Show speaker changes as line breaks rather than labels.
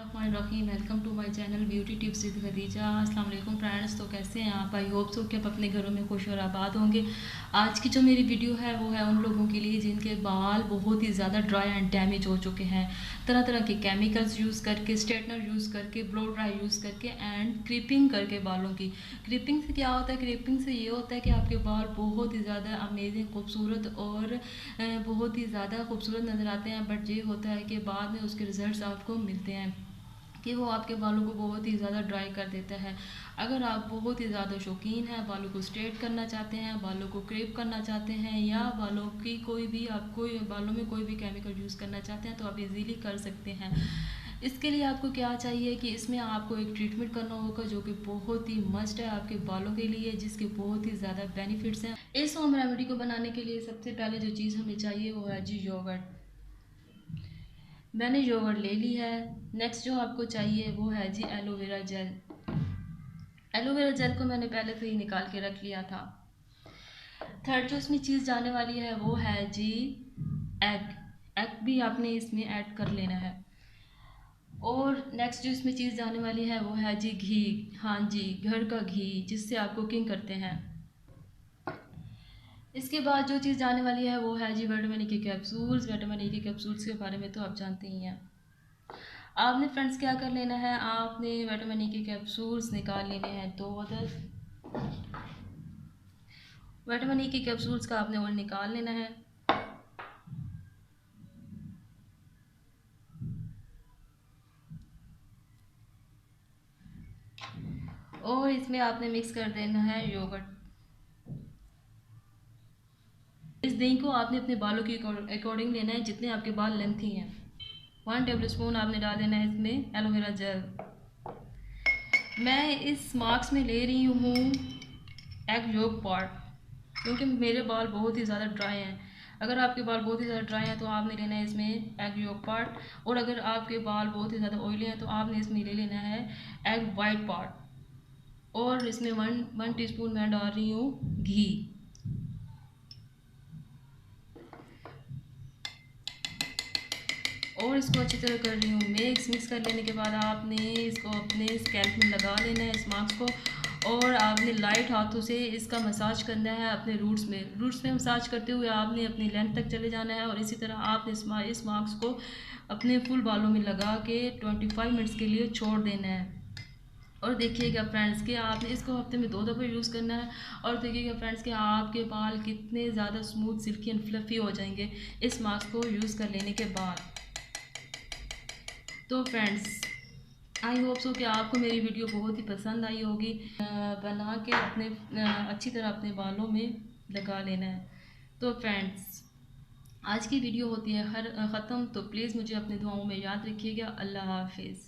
बिस्मिल्लाहिर्रहमानिर्रहीम। Welcome to my channel beauty tips with Khadija. अस्सलाम वालेकुम फ्रेंड्स। तो कैसे हैं आप? आई होप सो कि आप अपने घरों में खुश और आबाद होंगे। आज की जो मेरी वीडियो है वो है उन लोगों के लिए जिनके बाल बहुत ही ज़्यादा ड्राई एंड डैमेज हो चुके हैं। तरह तरह के केमिकल्स यूज़ करके, स्ट्रेटनर यूज़ करके, ब्लो ड्राई यूज़ करके एंड क्रिपिंग करके बालों की। क्रिपिंग से क्या होता है? क्रिपिंग से ये होता है कि आपके बाल बहुत ही ज़्यादा अमेजिंग, खूबसूरत और बहुत ही ज़्यादा खूबसूरत नज़र आते हैं। बट ये होता है कि बाद में उसके रिजल्ट्स आपको मिलते हैं कि वो आपके बालों को बहुत ही ज़्यादा ड्राई कर देता है। अगर आप बहुत ही ज़्यादा शौकीन हैं, बालों को स्ट्रेट करना चाहते हैं, बालों को क्रेप करना चाहते हैं, या बालों की कोई भी आपको बालों में कोई भी केमिकल यूज़ करना चाहते हैं तो आप इजीली कर सकते हैं। इसके लिए आपको क्या चाहिए कि इसमें आपको एक ट्रीटमेंट करना होगा जो कि बहुत ही मस्ट है आपके बालों के लिए, जिसके बहुत ही ज़्यादा बेनिफिट्स हैं। इस होम रेमेडी को बनाने के लिए सबसे पहले जो चीज़ हमें चाहिए वो है जी योगर्ट। मैंने योगर्ट ले ली है। नेक्स्ट जो आपको चाहिए वो है जी एलोवेरा जेल। एलोवेरा जेल को मैंने पहले से ही निकाल के रख लिया था। थर्ड जो इसमें चीज़ जाने वाली है वो है जी एग। एग भी आपने इसमें ऐड कर लेना है। और नेक्स्ट जो इसमें चीज़ जाने वाली है वो है जी घी। हाँ जी, घर का घी जिससे आप कुकिंग करते हैं। इसके बाद जो चीज़ जाने वाली है वो है जी विटामिन ई के कैप्सूल्स। विटामिन ई के कैप्सूल्स के बारे में तो आप जानते ही हैं। आपने फ्रेंड्स क्या कर लेना है, आपने विटामिन ई के कैप्सूल्स निकाल लेने हैं 2 अदद। विटामिन ई के कैप्सूल्स का आपने ऑयल निकाल लेना है। और इसमें आपने मिक्स कर देना है योगर्ट। इस दही को आपने अपने बालों के अकॉर्डिंग लेना है, जितने आपके बाल लेंथी हैं। 1 टेबल स्पून आपने डाल देना है इसमें एलोवेरा जेल। मैं इस मार्क्स में ले रही हूँ एग योग पार्ट, क्योंकि मेरे बाल बहुत ही ज़्यादा ड्राई हैं। अगर आपके बाल बहुत ही ज़्यादा ड्राई हैं तो आपने लेना है इसमें एग योग पार्ट, और अगर आपके बाल बहुत ही ज़्यादा ऑयली हैं तो आपने इसमें ले लेना है एग वाइट पार्ट। और इसमें वन टीस्पून मैं डाल रही हूँ घी। और इसको अच्छी तरह कर रही हूँ मिक्स कर लेने के बाद आपने इसको अपने स्कैल्प में लगा लेना है इस मास्क को, और आपने लाइट हाथों से इसका मसाज करना है अपने रूट्स में मसाज करते हुए आपने अपनी लेंथ तक चले जाना है। और इसी तरह आपने इस मास्क को अपने फुल बालों में लगा के 25 मिनट्स के लिए छोड़ देना है। और देखिएगा फ्रेंड्स कि आपने इसको हफ्ते में 2 दफ़े यूज़ करना है। और देखिएगा फ्रेंड्स कि आपके बाल कितने ज़्यादा स्मूथ, सिल्की एंड फ्लफ़ी हो जाएंगे इस मास्क को यूज़ कर लेने के बाद। तो फ्रेंड्स, आई होप सो कि आपको मेरी वीडियो बहुत ही पसंद आई होगी। बना के अपने अच्छी तरह अपने बालों में लगा लेना है। तो फ्रेंड्स, आज की वीडियो होती है ख़त्म। तो प्लीज़ मुझे अपनी दुआओं में याद रखिएगा। अल्लाह हाफिज़।